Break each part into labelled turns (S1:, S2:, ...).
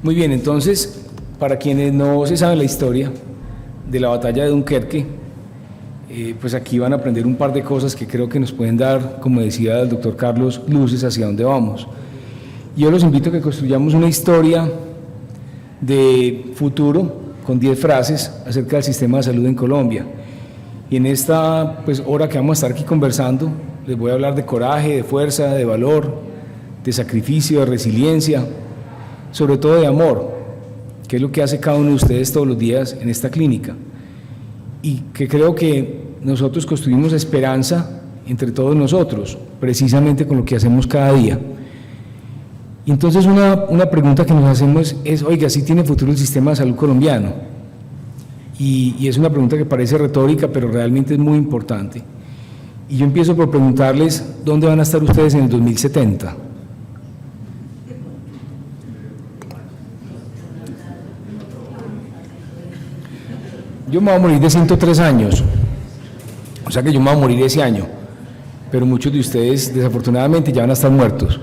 S1: Muy bien, entonces, para quienes no se saben la historia de la batalla de Dunkerque, pues aquí van a aprender un par de cosas que creo que nos pueden dar, como decía el doctor Carlos, luces hacia dónde vamos. Yo los invito a que construyamos una historia de futuro con 10 frases acerca del sistema de salud en Colombia. Y en esta hora que vamos a estar aquí conversando, les voy a hablar de coraje, de fuerza, de valor, de sacrificio, de resiliencia, sobre todo de amor, que es lo que hace cada uno de ustedes todos los días en esta clínica. Y que creo que nosotros construimos esperanza entre todos nosotros, precisamente con lo que hacemos cada día. Y entonces una pregunta que nos hacemos es, oiga, ¿sí tiene futuro el sistema de salud colombiano? Y es una pregunta que parece retórica, pero realmente es muy importante. Y yo empiezo por preguntarles, ¿dónde van a estar ustedes en el 2070? Yo me voy a morir de 103 años, o sea que yo me voy a morir ese año, pero muchos de ustedes desafortunadamente ya van a estar muertos.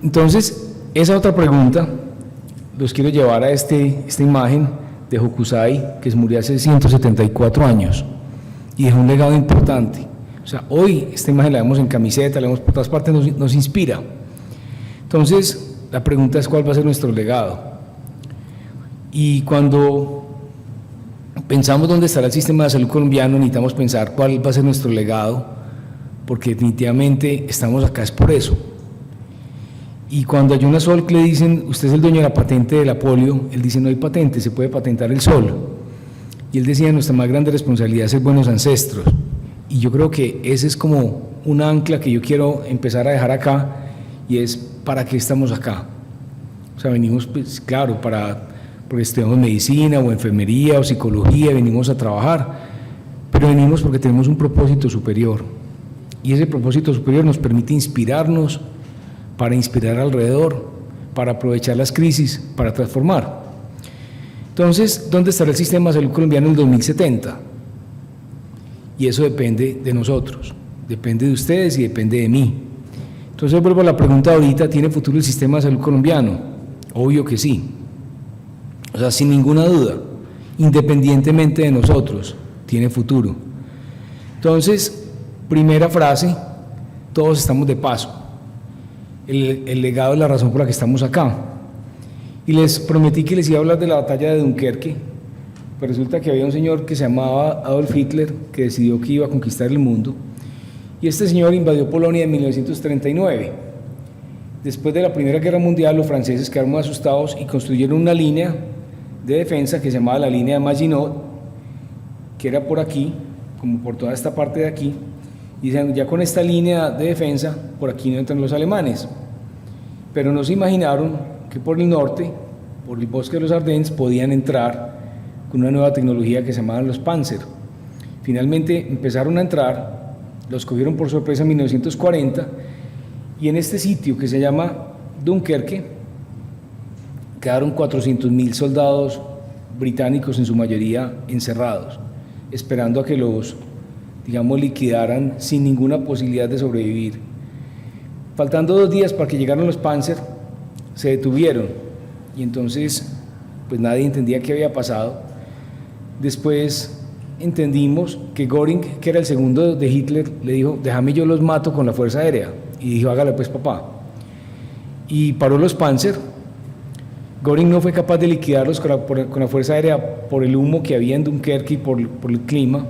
S1: Entonces, esa otra pregunta, los quiero llevar a esta imagen de Hokusai, que murió hace 174 años y dejó un legado importante. O sea, hoy esta imagen la vemos en camiseta, la vemos por todas partes, nos inspira. Entonces, la pregunta es ¿cuál va a ser nuestro legado? Y cuando pensamos dónde estará el sistema de salud colombiano, necesitamos pensar cuál va a ser nuestro legado, porque definitivamente estamos acá es por eso. Y cuando a Jonas Salk le dicen, usted es el dueño de la patente de la polio, él dice, no hay patente, se puede patentar el sol. Y él decía, nuestra más grande responsabilidad es ser buenos ancestros. Y yo creo que ese es como un ancla que yo quiero empezar a dejar acá, y es, ¿para qué estamos acá? O sea, venimos, pues, claro, porque estudiamos medicina o enfermería o psicología, venimos a trabajar, pero venimos porque tenemos un propósito superior. Y ese propósito superior nos permite inspirarnos, para inspirar alrededor, para aprovechar las crisis, para transformar. Entonces, ¿dónde estará el sistema de salud colombiano en el 2070? Y eso depende de nosotros, depende de ustedes y depende de mí. Entonces vuelvo a la pregunta ahorita, ¿tiene futuro el sistema de salud colombiano? Obvio que sí. O sea, sin ninguna duda, independientemente de nosotros, tiene futuro. Entonces, primera frase, todos estamos de paso. El legado es la razón por la que estamos acá. Y les prometí que les iba a hablar de la batalla de Dunkerque, pero resulta que había un señor que se llamaba Adolf Hitler, que decidió que iba a conquistar el mundo, y este señor invadió Polonia en 1939. Después de la Primera Guerra Mundial, los franceses quedaron muy asustados y construyeron una línea de defensa que se llamaba la línea de Maginot, que era por aquí, como por toda esta parte de aquí, y dicen, ya con esta línea de defensa, por aquí no entran los alemanes. Pero no se imaginaron que por el norte, por el bosque de los Ardennes, podían entrar con una nueva tecnología que se llamaban los Panzer. Finalmente empezaron a entrar, los cogieron por sorpresa en 1940, y en este sitio que se llama Dunkerque, quedaron 400.000 soldados británicos, en su mayoría encerrados, esperando a que los, liquidaran sin ninguna posibilidad de sobrevivir. Faltando 2 días para que llegaran los Panzer, se detuvieron y entonces pues nadie entendía qué había pasado. Después entendimos que Göring, que era el segundo de Hitler, le dijo, déjame yo los mato con la fuerza aérea, y dijo, hágale pues papá, y paró los Panzer. Göring no fue capaz de liquidarlos con la fuerza aérea por el humo que había en Dunkerque y por el clima.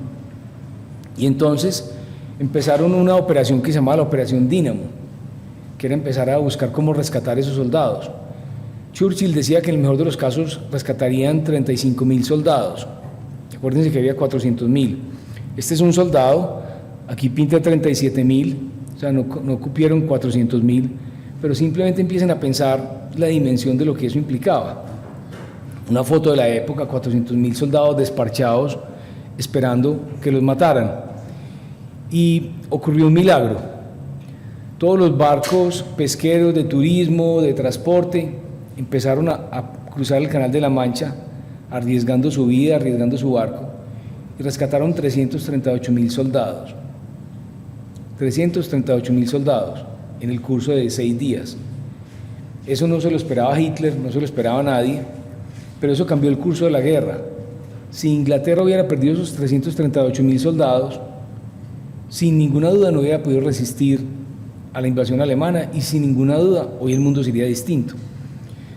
S1: Y entonces empezaron una operación que se llamaba la Operación Dínamo, que era empezar a buscar cómo rescatar esos soldados. Churchill decía que en el mejor de los casos rescatarían 35.000 soldados. Acuérdense que había 400.000. Este es un soldado, aquí pinta 37.000, o sea, no cupieron 400.000, pero simplemente empiecen a pensar la dimensión de lo que eso implicaba. Una foto de la época, 400.000 soldados desparchados, esperando que los mataran. Y ocurrió un milagro. Todos los barcos pesqueros de turismo, de transporte, empezaron a cruzar el Canal de la Mancha, arriesgando su vida, arriesgando su barco, y rescataron 338.000 soldados. 338.000 soldados en el curso de 6 días. Eso no se lo esperaba Hitler, no se lo esperaba nadie, pero eso cambió el curso de la guerra. Si Inglaterra hubiera perdido esos 338.000 soldados, sin ninguna duda no hubiera podido resistir a la invasión alemana y sin ninguna duda hoy el mundo sería distinto.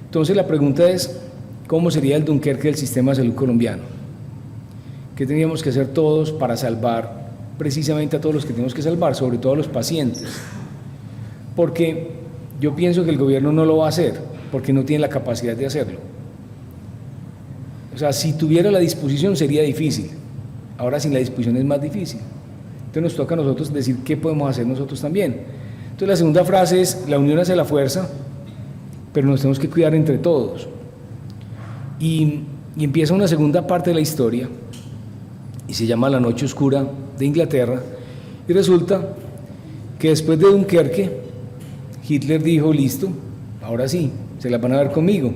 S1: Entonces la pregunta es, ¿cómo sería el Dunkerque del sistema de salud colombiano? ¿Qué teníamos que hacer todos para salvar precisamente a todos los que tenemos que salvar, sobre todo a los pacientes? Porque yo pienso que el gobierno no lo va a hacer, porque no tiene la capacidad de hacerlo. O sea, si tuviera la disposición sería difícil, ahora sin la disposición es más difícil. Entonces nos toca a nosotros decir qué podemos hacer nosotros también. Entonces la segunda frase es, la unión hace la fuerza, pero nos tenemos que cuidar entre todos. Y empieza una segunda parte de la historia, y se llama La Noche Oscura de Inglaterra, y resulta que después de Dunkerque, Hitler dijo, listo, ahora sí, se la van a ver conmigo.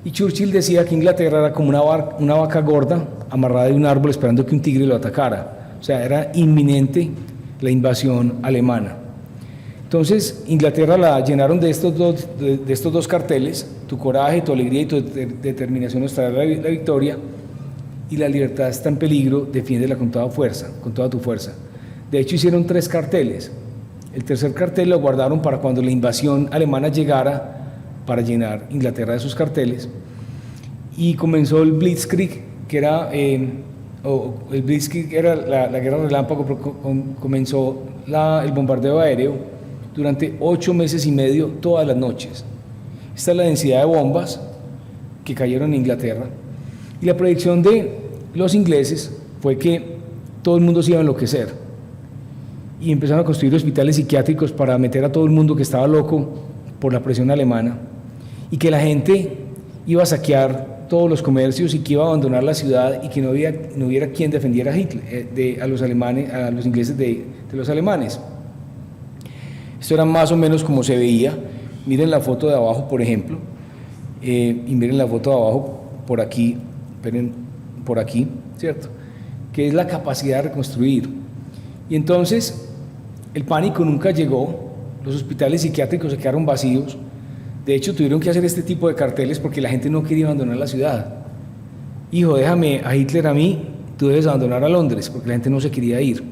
S1: Y Churchill decía que Inglaterra era como una vaca gorda amarrada de un árbol esperando que un tigre lo atacara. O sea, era inminente la invasión alemana. Entonces, Inglaterra la llenaron de estos dos carteles, tu coraje, tu alegría y tu determinación nos traerá la victoria, y la libertad está en peligro, defiéndela con toda fuerza, con toda tu fuerza. De hecho, hicieron 3 carteles. El tercer cartel lo guardaron para cuando la invasión alemana llegara, para llenar Inglaterra de sus carteles, y comenzó el Blitzkrieg, que era el Blitzkrieg era la guerra relámpago, pero comenzó el bombardeo aéreo durante 8 meses y medio, todas las noches. Esta es la densidad de bombas que cayeron en Inglaterra, y la predicción de los ingleses fue que todo el mundo se iba a enloquecer, y empezaron a construir hospitales psiquiátricos para meter a todo el mundo que estaba loco por la presión alemana, y que la gente iba a saquear todos los comercios y que iba a abandonar la ciudad y que no hubiera quien defendiera a Hitler, a los ingleses de los alemanes. Esto era más o menos como se veía. Miren la foto de abajo, por ejemplo, y miren la foto de abajo por aquí, por aquí, ¿cierto? Que es la capacidad de reconstruir. Y entonces el pánico nunca llegó, los hospitales psiquiátricos se quedaron vacíos. De hecho, tuvieron que hacer este tipo de carteles porque la gente no quería abandonar la ciudad. Hijo, déjame a Hitler a mí, tú debes abandonar a Londres, porque la gente no se quería ir.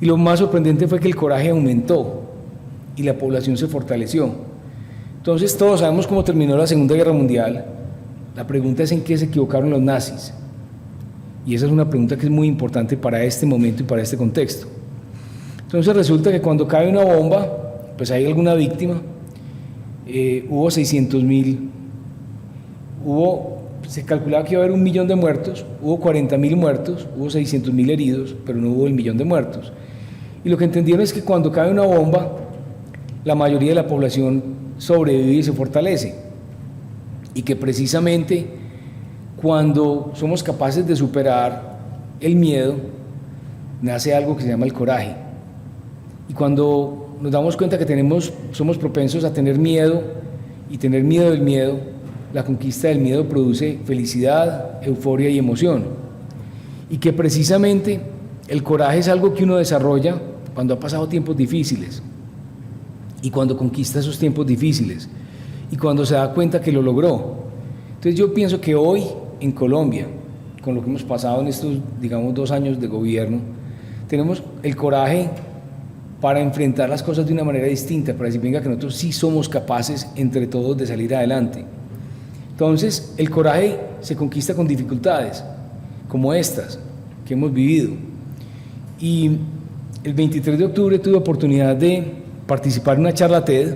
S1: Y lo más sorprendente fue que el coraje aumentó y la población se fortaleció. Entonces, todos sabemos cómo terminó la Segunda Guerra Mundial. La pregunta es en qué se equivocaron los nazis. Y esa es una pregunta que es muy importante para este momento y para este contexto. Entonces, resulta que cuando cae una bomba, pues hay alguna víctima. Hubo 600.000, se calculaba que iba a haber 1 millón de muertos, hubo 40.000 muertos, hubo 600.000 heridos, pero no hubo el 1 millón de muertos. Y lo que entendieron es que cuando cae una bomba, la mayoría de la población sobrevive y se fortalece, y que precisamente cuando somos capaces de superar el miedo, nace algo que se llama el coraje. Y cuando nos damos cuenta que somos propensos a tener miedo, y tener miedo del miedo, la conquista del miedo produce felicidad, euforia y emoción. Y que precisamente el coraje es algo que uno desarrolla cuando ha pasado tiempos difíciles, y cuando conquista esos tiempos difíciles, y cuando se da cuenta que lo logró. Entonces yo pienso que hoy en Colombia, con lo que hemos pasado en estos, digamos, 2 años de gobierno, tenemos el coraje para enfrentar las cosas de una manera distinta, para decir, venga, que nosotros sí somos capaces entre todos de salir adelante. Entonces, el coraje se conquista con dificultades, como estas que hemos vivido. Y el 23 de octubre tuve oportunidad de participar en una charla TED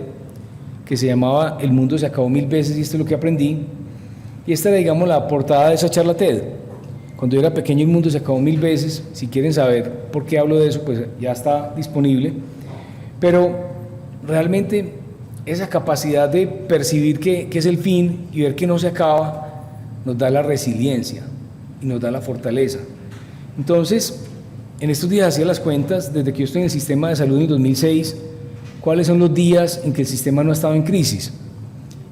S1: que se llamaba El mundo se acabó 1000 veces y esto es lo que aprendí. Y esta era, digamos, la portada de esa charla TED. Cuando yo era pequeño, el mundo se acabó 1000 veces. Si quieren saber por qué hablo de eso, pues ya está disponible. Pero realmente esa capacidad de percibir que es el fin y ver que no se acaba, nos da la resiliencia y nos da la fortaleza. Entonces, en estos días hacía las cuentas, desde que yo estoy en el sistema de salud en 2006, cuáles son los días en que el sistema no ha estado en crisis.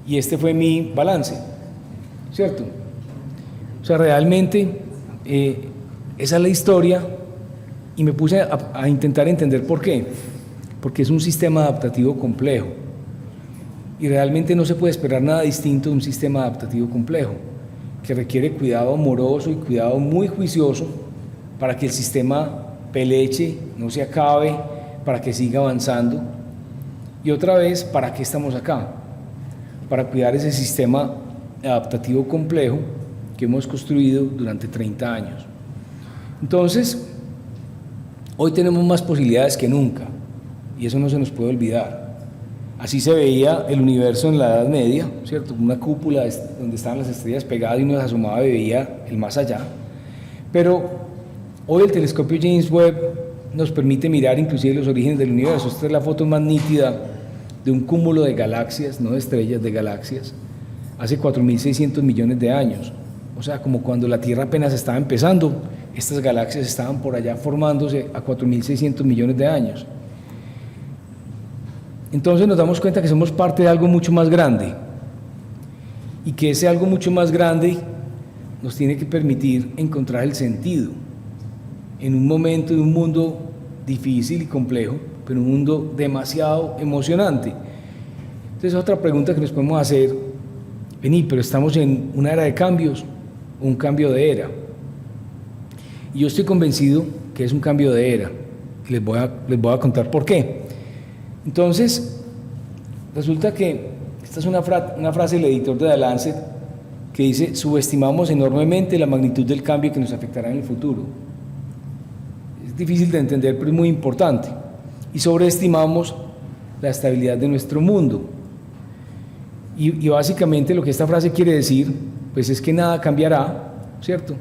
S1: Y este fue mi balance, ¿cierto? O sea, realmente esa es la historia, y me puse a intentar entender por qué. Porque es un sistema adaptativo complejo. y realmente no se puede esperar nada distinto de un sistema adaptativo complejo, que requiere cuidado amoroso y cuidado muy juicioso para que el sistema peleche, no se acabe, para que siga avanzando. Y otra vez, ¿para qué estamos acá? Para cuidar ese sistema adaptativo complejo que hemos construido durante 30 años. Entonces, hoy tenemos más posibilidades que nunca, y eso no se nos puede olvidar. Así se veía el universo en la Edad Media, ¿cierto? Una cúpula donde estaban las estrellas pegadas y uno se asomaba y veía el más allá. Pero hoy el telescopio James Webb nos permite mirar inclusive los orígenes del universo. Esta es la foto más nítida de un cúmulo de galaxias, no de estrellas, de galaxias, hace 4.600 millones de años. O sea, como cuando la Tierra apenas estaba empezando, estas galaxias estaban por allá formándose a 4.600 millones de años. Entonces nos damos cuenta que somos parte de algo mucho más grande, y que ese algo mucho más grande nos tiene que permitir encontrar el sentido en un momento de un mundo difícil y complejo, pero un mundo demasiado emocionante. Entonces otra pregunta que nos podemos hacer: vení, pero estamos en una era de cambios, o un cambio de era. Y yo estoy convencido que es un cambio de era, y les voy a contar por qué. Entonces, resulta que esta es una frase del editor de The Lancet que dice: subestimamos enormemente la magnitud del cambio que nos afectará en el futuro. Es difícil de entender, pero es muy importante. Y sobreestimamos la estabilidad de nuestro mundo. Y básicamente lo que esta frase quiere decir, pues es que nada cambiará, ¿cierto?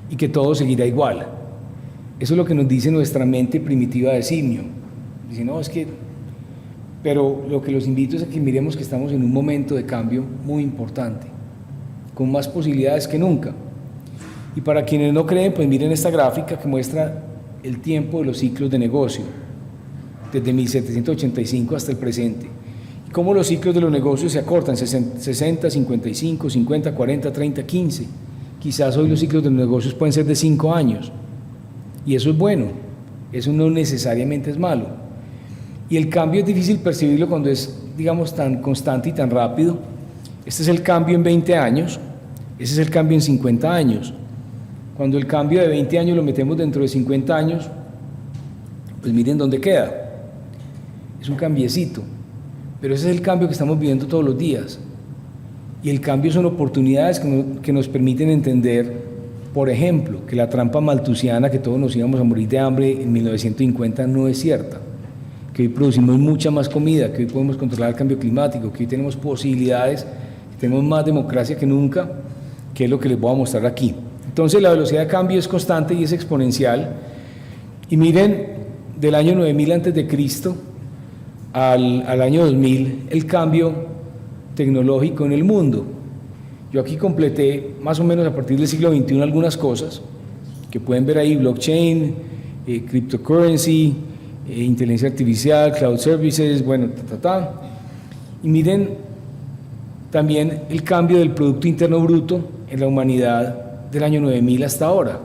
S1: Y que todo seguirá igual. Eso es lo que nos dice nuestra mente primitiva de simio. Dice, no, es que... Pero lo que los invito es a que miremos que estamos en un momento de cambio muy importante, con más posibilidades que nunca. Y para quienes no creen, pues miren esta gráfica que muestra el tiempo de los ciclos de negocio, desde 1785 hasta el presente. Y cómo los ciclos de los negocios se acortan: 60, 55, 50, 40, 30, 15. Quizás hoy los ciclos de los negocios pueden ser de 5 años. Y eso es bueno, eso no necesariamente es malo. Y el cambio es difícil percibirlo cuando es, digamos, tan constante y tan rápido. Este es el cambio en 20 años, ese es el cambio en 50 años. Cuando el cambio de 20 años lo metemos dentro de 50 años, pues miren dónde queda. Es un cambiecito, pero ese es el cambio que estamos viviendo todos los días. Y el cambio son oportunidades que nos permiten entender, por ejemplo, que la trampa malthusiana, que todos nos íbamos a morir de hambre en 1950, no es cierta. Que hoy producimos mucha más comida, que hoy podemos controlar el cambio climático, que hoy tenemos posibilidades, que tenemos más democracia que nunca, que es lo que les voy a mostrar aquí. Entonces la velocidad de cambio es constante y es exponencial. Y miren, del año 9000 a.C. al año 2000, el cambio tecnológico en el mundo. Yo aquí completé más o menos a partir del siglo XXI algunas cosas que pueden ver ahí: blockchain, cryptocurrency, inteligencia artificial, cloud services, bueno, Y miren también el cambio del Producto Interno Bruto en la humanidad del año 9000 hasta ahora.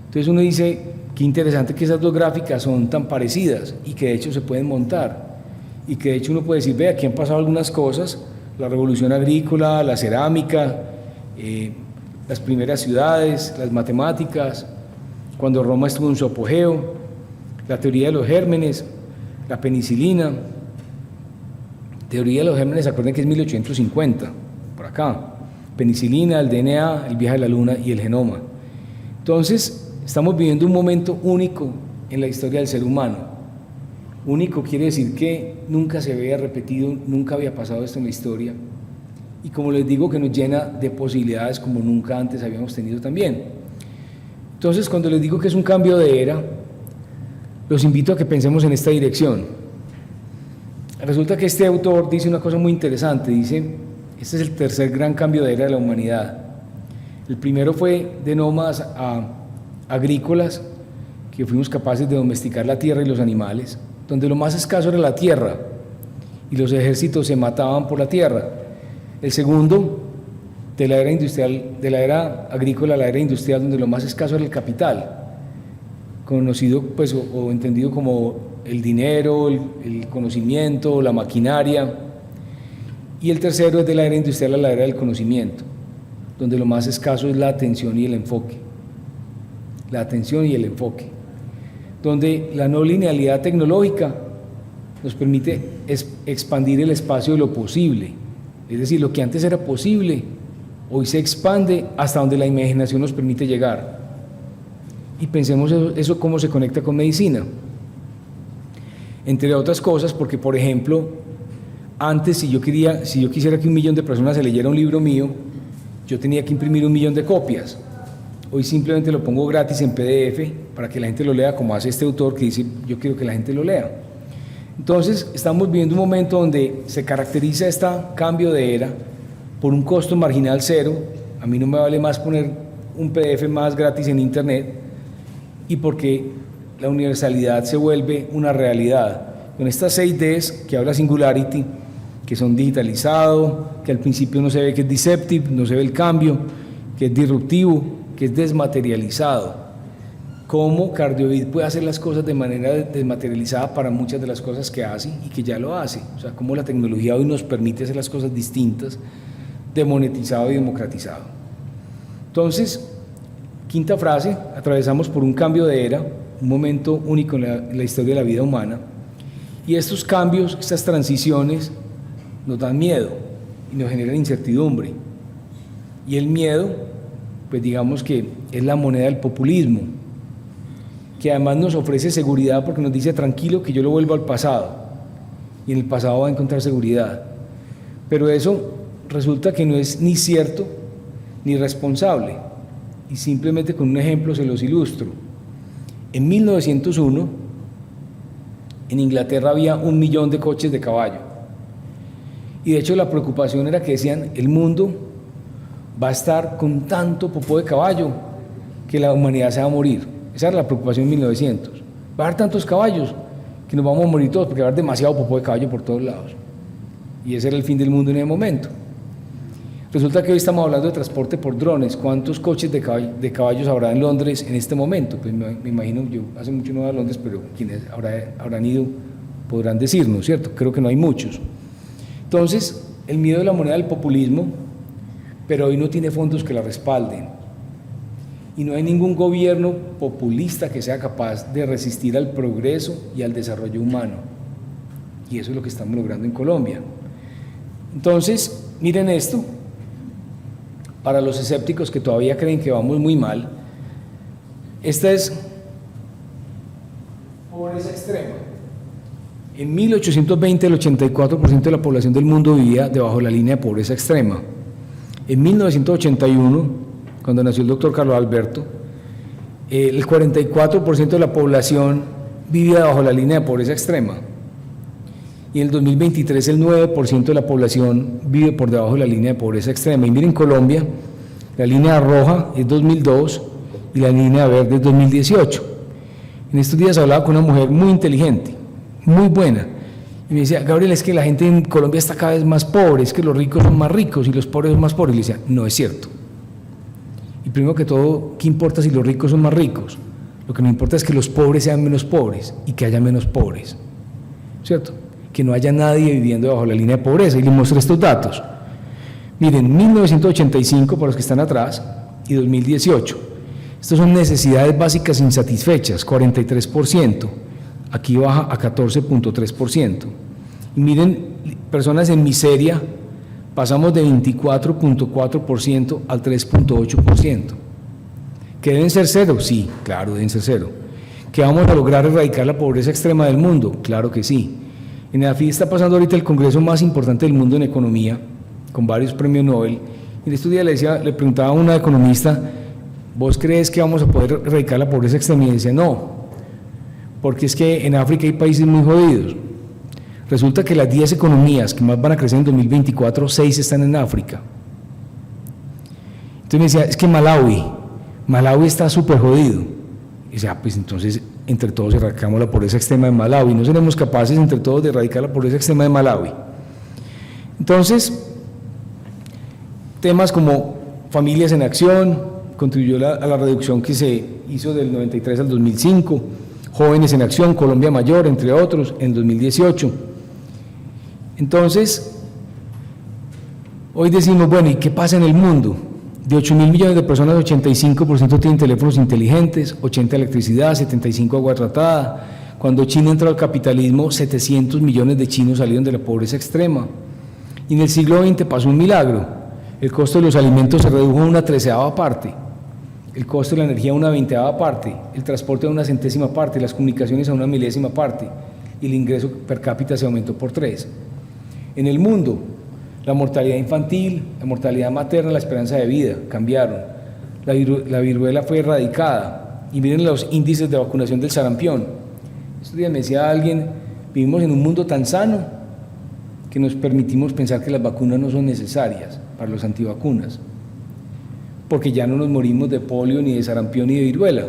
S1: Entonces uno dice, qué interesante que esas dos gráficas son tan parecidas y que de hecho se pueden montar. Y que de hecho uno puede decir, ve, aquí han pasado algunas cosas: la revolución agrícola, la cerámica, las primeras ciudades, las matemáticas, cuando Roma estuvo en su apogeo, la teoría de los gérmenes, la penicilina. Teoría de los gérmenes, acuérdense que es 1850, por acá. Penicilina, el DNA, el viaje a la luna y el genoma. Entonces, estamos viviendo un momento único en la historia del ser humano. Único quiere decir que nunca se había repetido, nunca había pasado esto en la historia. Y como les digo, que nos llena de posibilidades como nunca antes habíamos tenido también. Entonces, cuando les digo que es un cambio de era, los invito a que pensemos en esta dirección. Resulta que este autor dice una cosa muy interesante, dice, este es el tercer gran cambio de era de la humanidad. El primero fue de nómadas a agrícolas, que fuimos capaces de domesticar la tierra y los animales, donde lo más escaso era la tierra, y los ejércitos se mataban por la tierra. El segundo, de la era industrial, de la era agrícola a la era industrial, donde lo más escaso era el capital, conocido pues o entendido como el dinero, el conocimiento, la maquinaria, Y el tercero es de la era industrial a la era del conocimiento, donde lo más escaso es la atención y el enfoque. La atención y el enfoque. Donde la no linealidad tecnológica nos permite expandir el espacio de lo posible. Es decir, lo que antes era posible, hoy se expande hasta donde la imaginación nos permite llegar. Y pensemos eso cómo se conecta con medicina. Entre otras cosas, porque por ejemplo, antes si yo quisiera que 1 millón de personas se leyera un libro mío, yo tenía que imprimir 1 millón de copias. Hoy simplemente lo pongo gratis en PDF para que la gente lo lea, como hace este autor que dice, yo quiero que la gente lo lea. Entonces, estamos viviendo un momento donde se caracteriza este cambio de era por un costo marginal cero. A mí no me vale más poner un PDF más gratis en internet, y porque la universalidad se vuelve una realidad. Con estas 6 Ds que habla Singularity, que son digitalizado, que al principio no se ve que es deceptive, no se ve el cambio, que es disruptivo, que es desmaterializado. Cómo Cardiovid puede hacer las cosas de manera desmaterializada para muchas de las cosas que hace y que ya lo hace. O sea, cómo la tecnología hoy nos permite hacer las cosas distintas, demonetizado y democratizado. Entonces, quinta frase, atravesamos por un cambio de era, un momento único en la historia de la vida humana, y estos cambios, estas transiciones, nos dan miedo y nos generan incertidumbre. Y el miedo, pues digamos que es la moneda del populismo, que además nos ofrece seguridad porque nos dice tranquilo que yo lo vuelvo al pasado, y en el pasado va a encontrar seguridad. Pero eso resulta que no es ni cierto ni responsable, y simplemente con un ejemplo se los ilustro. En 1901, en Inglaterra había 1 millón de coches de caballo, y de hecho la preocupación era que decían, el mundo va a estar con tanto popó de caballo que la humanidad se va a morir. Esa era la preocupación en 1900. Va a haber tantos caballos que nos vamos a morir todos porque va a haber demasiado popó de caballo por todos lados. Y ese era el fin del mundo en ese momento. Resulta que hoy estamos hablando de transporte por drones. ¿Cuántos coches de caballos habrá en Londres en este momento? Pues me imagino, yo hace mucho no voy a Londres, pero quienes habrán ido podrán decirnos, ¿cierto? Creo que no hay muchos. Entonces, el miedo de la moneda del populismo, pero hoy no tiene fondos que la respalden. Y no hay ningún gobierno populista que sea capaz de resistir al progreso y al desarrollo humano. Y eso es lo que estamos logrando en Colombia. Entonces, miren esto. Para los escépticos que todavía creen que vamos muy mal, esta es pobreza extrema. En 1820 el 84% de la población del mundo vivía debajo de la línea de pobreza extrema. En 1981, cuando nació el doctor Carlos Alberto, el 44% de la población vivía debajo de la línea de pobreza extrema. Y en el 2023 el 9% de la población vive por debajo de la línea de pobreza extrema. Y miren, Colombia, la línea roja es 2002 y la línea verde es 2018. En estos días hablaba con una mujer muy inteligente, muy buena, y me decía, Gabriel, es que la gente en Colombia está cada vez más pobre, es que los ricos son más ricos y los pobres son más pobres. Y le decía, no es cierto. Y primero que todo, ¿qué importa si los ricos son más ricos? Lo que no importa es que los pobres sean menos pobres y que haya menos pobres, ¿cierto? Que no haya nadie viviendo bajo la línea de pobreza. Y les muestro estos datos. Miren, 1985 para los que están atrás y 2018. Estas son necesidades básicas insatisfechas, 43%. Aquí baja a 14.3%. Y miren, personas en miseria, pasamos de 24.4% al 3.8%. ¿Que deben ser cero? Sí, claro, deben ser cero. ¿Que vamos a lograr erradicar la pobreza extrema del mundo? Claro que sí. En EAFID está pasando ahorita el congreso más importante del mundo en economía, con varios premios Nobel. En estos días le preguntaba a una economista, ¿vos crees que vamos a poder erradicar la pobreza extrema? Y decía, no, porque es que en África hay países muy jodidos. Resulta que las 10 economías que más van a crecer en 2024, 6 están en África. Entonces me decía, es que Malawi está súper jodido. Y decía, pues entonces entre todos erradicamos la pobreza extrema de Malawi. No seremos capaces entre todos de erradicar la pobreza extrema de Malawi. Entonces, temas como familias en acción, contribuyó a la reducción que se hizo del 93 al 2005, jóvenes en acción, Colombia Mayor, entre otros, en 2018. Entonces, Hoy decimos, bueno, ¿y qué pasa en el mundo? De 8.000 millones de personas, 85% tienen teléfonos inteligentes, 80% electricidad, 75% agua tratada. Cuando China entró al capitalismo, 700 millones de chinos salieron de la pobreza extrema. Y en el siglo XX pasó un milagro. El costo de los alimentos se redujo a una 13ª parte, el costo de la energía a una 20ª parte, el transporte a una 100ª parte, las comunicaciones a una 1000ª parte, y el ingreso per cápita se aumentó por 3. En el mundo, la mortalidad infantil, la mortalidad materna, la esperanza de vida cambiaron. La viruela fue erradicada. Y miren los índices de vacunación del sarampión. Estos días me decía alguien, vivimos en un mundo tan sano que nos permitimos pensar que las vacunas no son necesarias para los antivacunas, porque ya no nos morimos de polio, ni de sarampión, ni de viruela.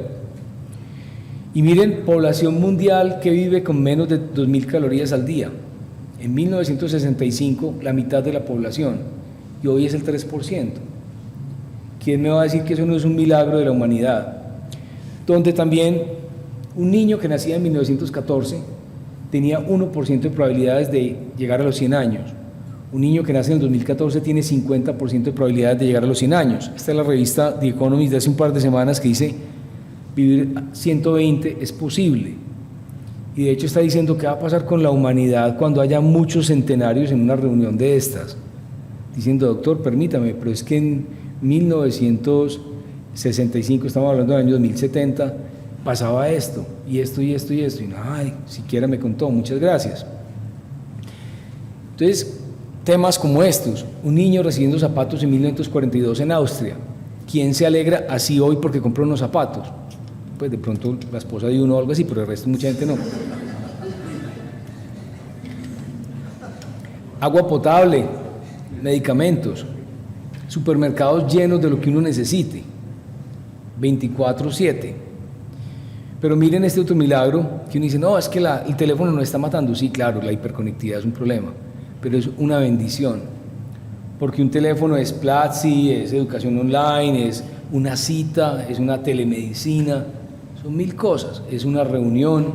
S1: Y miren, población mundial que vive con menos de 2.000 calorías al día. En 1965, la mitad de la población, y hoy es el 3%. ¿Quién me va a decir que eso no es un milagro de la humanidad? Donde también un niño que nacía en 1914 tenía 1% de probabilidades de llegar a los 100 años. Un niño que nace en el 2014 tiene 50% de probabilidades de llegar a los 100 años. Esta es la revista The Economist de hace un par de semanas que dice, vivir 120 es posible. Y de hecho está diciendo qué va a pasar con la humanidad cuando haya muchos centenarios en una reunión de estas. Diciendo, doctor, permítame, pero es que en 1965, estamos hablando del año 2070, pasaba esto, y esto, y esto, y esto. Y no, ay, siquiera me contó, muchas gracias. Entonces, temas como estos, un niño recibiendo zapatos en 1942 en Austria. ¿Quién se alegra así hoy porque compró unos zapatos? Pues de pronto la esposa de uno o algo así, pero el resto mucha gente no. Agua potable, medicamentos, supermercados llenos de lo que uno necesite, 24/7. Pero miren este otro milagro, que uno dice, no, es que el teléfono nos está matando. Sí, claro, la hiperconectividad es un problema, pero es una bendición, porque un teléfono es Platzi, es educación online, es una cita, es una telemedicina, son 1000 cosas, es una reunión.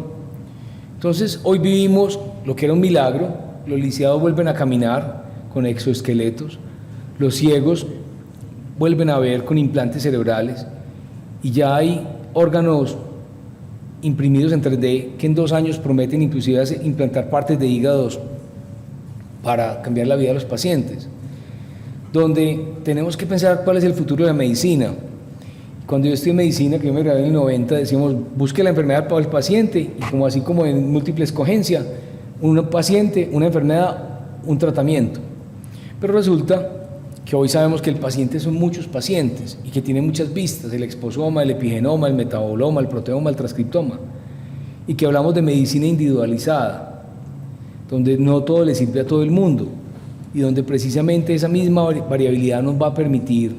S1: Entonces, hoy vivimos lo que era un milagro, los lisiados vuelven a caminar con exoesqueletos, los ciegos vuelven a ver con implantes cerebrales, y ya hay órganos imprimidos en 3D que en 2 años prometen inclusive implantar partes de hígados para cambiar la vida de los pacientes, donde tenemos que pensar cuál es el futuro de la medicina. Cuando yo estudié medicina, que yo me gradué en el 90, decíamos, busque la enfermedad para el paciente, y como así como en múltiple escogencia, un paciente, una enfermedad, un tratamiento. Pero resulta que hoy sabemos que el paciente son muchos pacientes y que tiene muchas vistas, el exposoma, el epigenoma, el metaboloma, el proteoma, el transcriptoma, y que hablamos de medicina individualizada, donde no todo le sirve a todo el mundo, y donde precisamente esa misma variabilidad nos va a permitir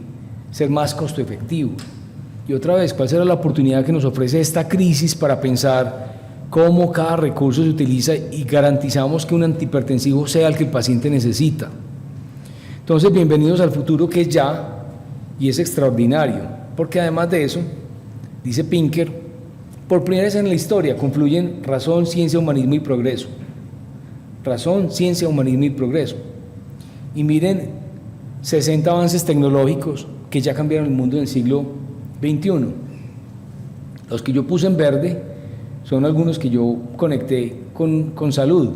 S1: ser más costo efectivos. Y otra vez, ¿cuál será la oportunidad que nos ofrece esta crisis para pensar cómo cada recurso se utiliza y garantizamos que un antihipertensivo sea el que el paciente necesita? Entonces, bienvenidos al futuro que es ya, y es extraordinario, porque además de eso, dice Pinker, por primera vez en la historia confluyen razón, ciencia, humanismo y progreso. Razón, ciencia, humanismo y progreso. Y miren, 60 avances tecnológicos que ya cambiaron el mundo en el siglo XXI. Los que yo puse en verde son algunos que yo conecté con salud.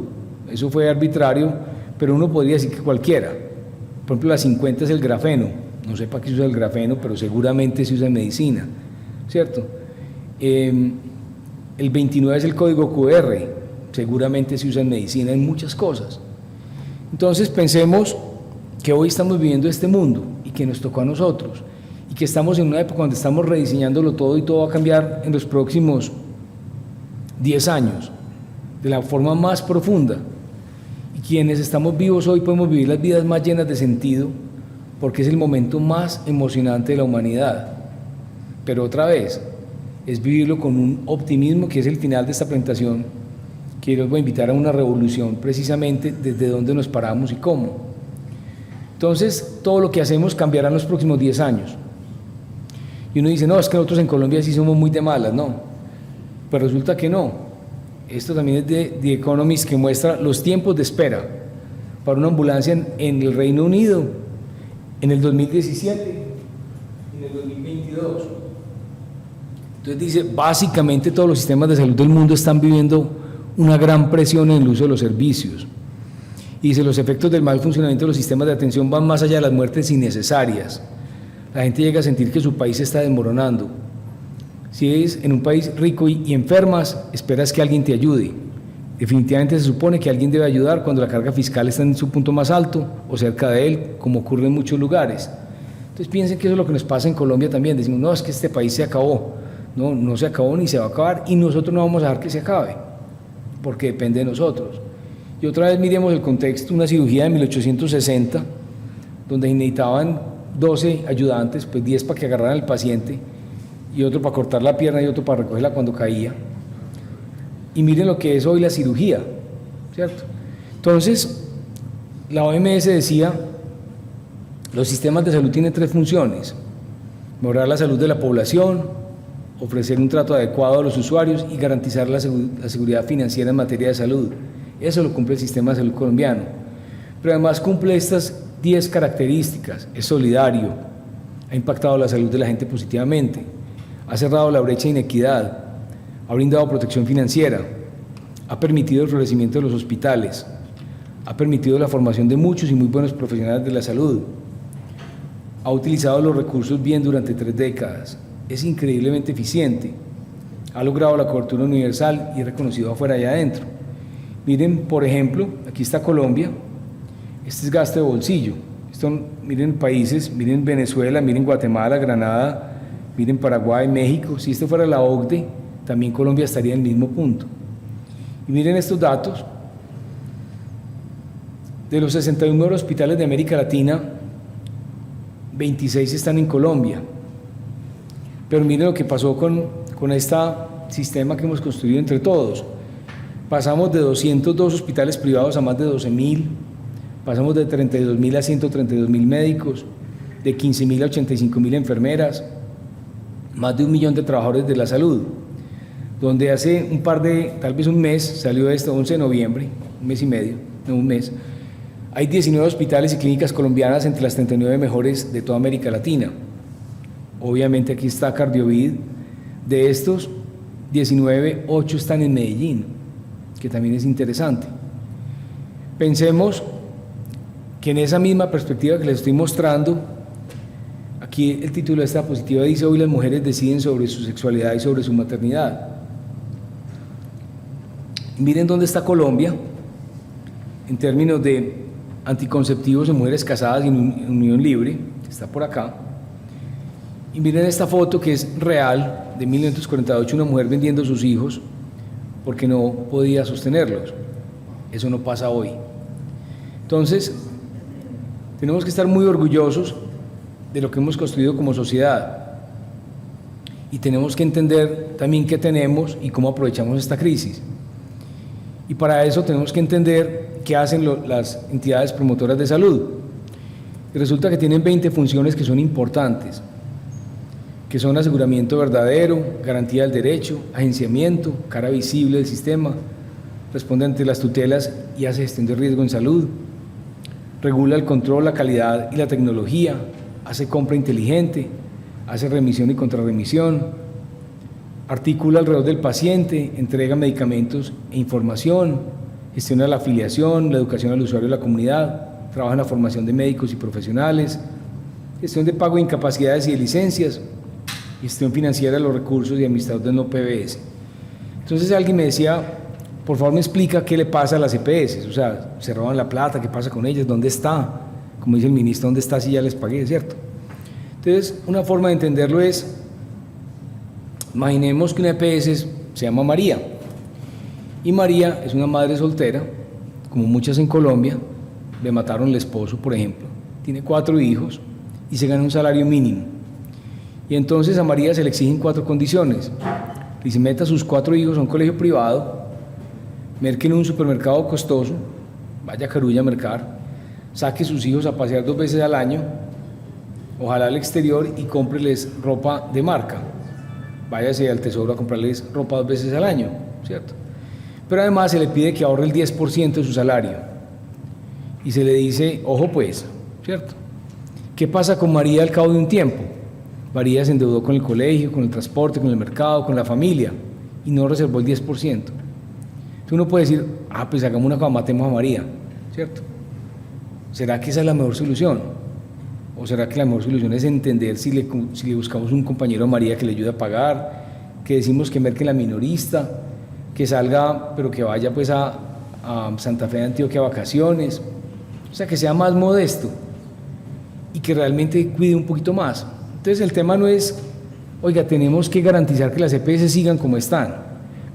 S1: Eso fue arbitrario, pero uno podría decir que cualquiera. Por ejemplo, la 50 es el grafeno. No sé para qué se usa el grafeno, pero seguramente se usa en medicina, ¿cierto? El 29 es el código QR. Seguramente se usa en medicina, en muchas cosas. Entonces pensemos que hoy estamos viviendo este mundo y que nos tocó a nosotros, y que estamos en una época donde estamos rediseñándolo todo, y todo va a cambiar en los próximos 10 años de la forma más profunda, y quienes estamos vivos hoy podemos vivir las vidas más llenas de sentido, porque es el momento más emocionante de la humanidad. Pero otra vez, es vivirlo con un optimismo, que es el final de esta presentación, que los voy a invitar a una revolución precisamente desde dónde nos paramos y cómo. Entonces, todo lo que hacemos cambiará en los próximos 10 años. Y uno dice, no, es que nosotros en Colombia sí somos muy de malas, no. Pero resulta que no. Esto también es de The Economist, que muestra los tiempos de espera para una ambulancia en el Reino Unido. en el 2017 y en el 2022. Entonces dice, básicamente todos los sistemas de salud del mundo están viviendo una gran presión en el uso de los servicios. Y dice, los efectos del mal funcionamiento de los sistemas de atención van más allá de las muertes innecesarias. La gente llega a sentir que su país se está desmoronando. Si es en un país rico y enfermas, esperas que alguien te ayude. Definitivamente se supone que alguien debe ayudar cuando la carga fiscal está en su punto más alto o cerca de él, como ocurre en muchos lugares. Entonces piensen que eso es lo que nos pasa en Colombia también. Decimos, no, es que este país se acabó. No, no se acabó ni se va a acabar y nosotros no vamos a dejar que se acabe, porque depende de nosotros. Y otra vez miremos el contexto, una cirugía de 1860, donde necesitaban 12 ayudantes, pues 10 para que agarraran al paciente, y otro para cortar la pierna y otro para recogerla cuando caía. Y miren lo que es hoy la cirugía, ¿cierto? Entonces, la OMS decía, los sistemas de salud tienen 3 funciones: mejorar la salud de la población, ofrecer un trato adecuado a los usuarios y garantizar la seguridad financiera en materia de salud. Eso lo cumple el sistema de salud colombiano. Pero además cumple estas 10 características: es solidario, ha impactado la salud de la gente positivamente, ha cerrado la brecha de inequidad, ha brindado protección financiera, ha permitido el florecimiento de los hospitales, ha permitido la formación de muchos y muy buenos profesionales de la salud, ha utilizado los recursos bien durante 3 décadas, es increíblemente eficiente, ha logrado la cobertura universal y es reconocido afuera y adentro. Miren, por ejemplo, aquí está Colombia, este es gasto de bolsillo. Miren países, miren Venezuela, miren Guatemala, Granada, miren Paraguay, México. Si esto fuera la OCDE, también Colombia estaría en el mismo punto. Y miren estos datos. De los 61 hospitales de América Latina, 26 están en Colombia. Pero miren lo que pasó con este sistema que hemos construido entre todos. Pasamos de 202 hospitales privados a más de 12.000, pasamos de 32.000 a 132.000 médicos, de 15.000 a 85.000 enfermeras, más de 1 millón de trabajadores de la salud, donde hace tal vez un mes, salió esto, 11 de noviembre, un mes y medio, no un mes, hay 19 hospitales y clínicas colombianas entre las 39 mejores de toda América Latina. Obviamente aquí está Cardiovid, de estos 19, 8 están en Medellín, que también es interesante. Pensemos que en esa misma perspectiva que les estoy mostrando, aquí el título de esta diapositiva dice: hoy las mujeres deciden sobre su sexualidad y sobre su maternidad. Miren dónde está Colombia en términos de anticonceptivos en mujeres casadas y en unión libre, está por acá. Y miren esta foto que es real, de 1948, una mujer vendiendo sus hijos porque no podía sostenerlos. Eso no pasa hoy. Entonces, tenemos que estar muy orgullosos de lo que hemos construido como sociedad y tenemos que entender también qué tenemos y cómo aprovechamos esta crisis. Y para eso tenemos que entender qué hacen las entidades promotoras de salud. Y resulta que tienen 20 funciones que son importantes, que son aseguramiento verdadero, garantía del derecho, agenciamiento, cara visible del sistema, responde ante las tutelas y hace gestión de riesgo en salud, regula el control, la calidad y la tecnología, hace compra inteligente, hace remisión y contrarremisión, articula alrededor del paciente, entrega medicamentos e información, gestiona la afiliación, la educación al usuario de la comunidad, trabaja en la formación de médicos y profesionales, gestión de pago de incapacidades y de licencias, gestión financiera de los recursos y administrador de no PBS. Entonces alguien me decía, por favor me explica qué le pasa a las EPS, o sea, se roban la plata, qué pasa con ellas, dónde está, como dice el ministro, dónde está si ya les pagué, ¿cierto? Entonces, una forma de entenderlo es, imaginemos que una EPS se llama María, y María es una madre soltera, como muchas en Colombia, le mataron el esposo, por ejemplo, tiene 4 hijos y se gana un salario mínimo. Y entonces a María se le exigen 4 condiciones. Y se meta a sus 4 hijos a un colegio privado, merque en un supermercado costoso, vaya a Carulla a mercar, saque a sus hijos a pasear 2 veces al año, ojalá al exterior, y cómpreles ropa de marca. Váyase al Tesoro a comprarles ropa 2 veces al año, ¿cierto? Pero además se le pide que ahorre el 10% de su salario. Y se le dice, ojo pues, ¿cierto?, ¿Qué pasa con María al cabo de un tiempo? María se endeudó con el colegio, con el transporte, con el mercado, con la familia, y no reservó el 10%. Entonces uno puede decir, pues hagamos una cosa, matemos a María, ¿cierto? ¿Será que esa es la mejor solución? ¿O será que la mejor solución es entender si le buscamos un compañero a María que le ayude a pagar, que decimos que merque la minorista, que salga, pero que vaya pues a Santa Fe de Antioquia a vacaciones, o sea, que sea más modesto y que realmente cuide un poquito más? Entonces el tema no es, oiga, tenemos que garantizar que las EPS sigan como están,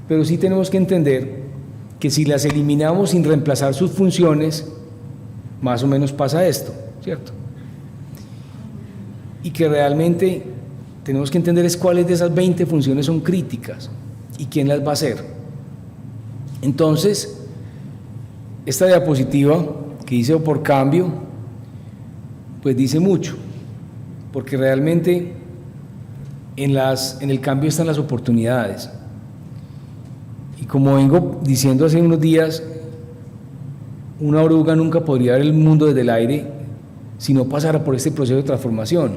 S1: pero sí tenemos que entender que si las eliminamos sin reemplazar sus funciones, más o menos pasa esto, ¿cierto? Y que realmente tenemos que entender es cuáles de esas 20 funciones son críticas y quién las va a hacer. Entonces, esta diapositiva que dice por cambio, pues dice mucho, porque realmente en el cambio están las oportunidades. Y como vengo diciendo hace unos días, una oruga nunca podría ver el mundo desde el aire si no pasara por este proceso de transformación,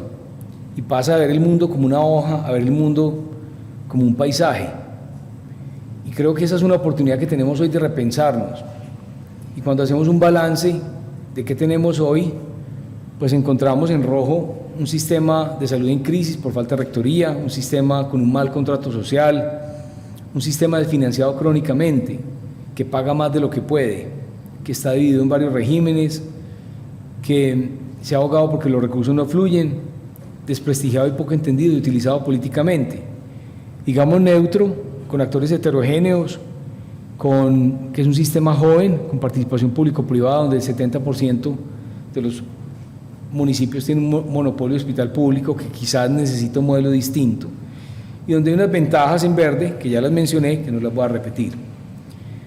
S1: y pasa a ver el mundo como una hoja, a ver el mundo como un paisaje. Y creo que esa es una oportunidad que tenemos hoy de repensarnos. Y cuando hacemos un balance de qué tenemos hoy, pues encontramos en rojo un sistema de salud en crisis por falta de rectoría, un sistema con un mal contrato social, un sistema desfinanciado crónicamente, que paga más de lo que puede, que está dividido en varios regímenes, que se ha ahogado porque los recursos no fluyen, desprestigiado y poco entendido y utilizado políticamente. Digamos neutro, con actores heterogéneos, que es un sistema joven, con participación público-privada, donde el 70% de los municipios tienen un monopolio de hospital público que quizás necesita un modelo distinto, y donde hay unas ventajas en verde, que ya las mencioné, que no las voy a repetir.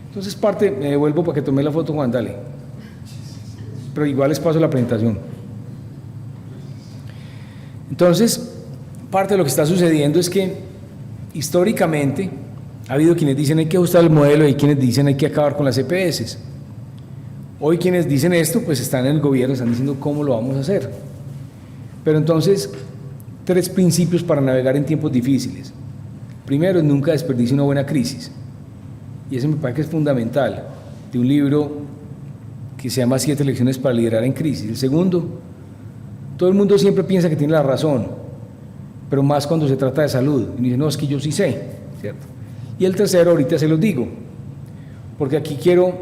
S1: Entonces me devuelvo para que tome la foto, Juan, dale. Pero igual les paso la presentación. Entonces, parte de lo que está sucediendo es que históricamente ha habido quienes dicen hay que ajustar el modelo y quienes dicen hay que acabar con las EPS. Hoy quienes dicen esto pues están en el gobierno, están diciendo cómo lo vamos a hacer. Pero entonces, 3 principios para navegar en tiempos difíciles. Primero, nunca desperdicie una buena crisis, y eso me parece que es fundamental, de un libro que se llama 7 lecciones para liderar en crisis. El segundo, todo el mundo siempre piensa que tiene la razón, pero más cuando se trata de salud, y dice, no, es que yo sí sé, ¿cierto? Y el tercero, ahorita se los digo, porque aquí quiero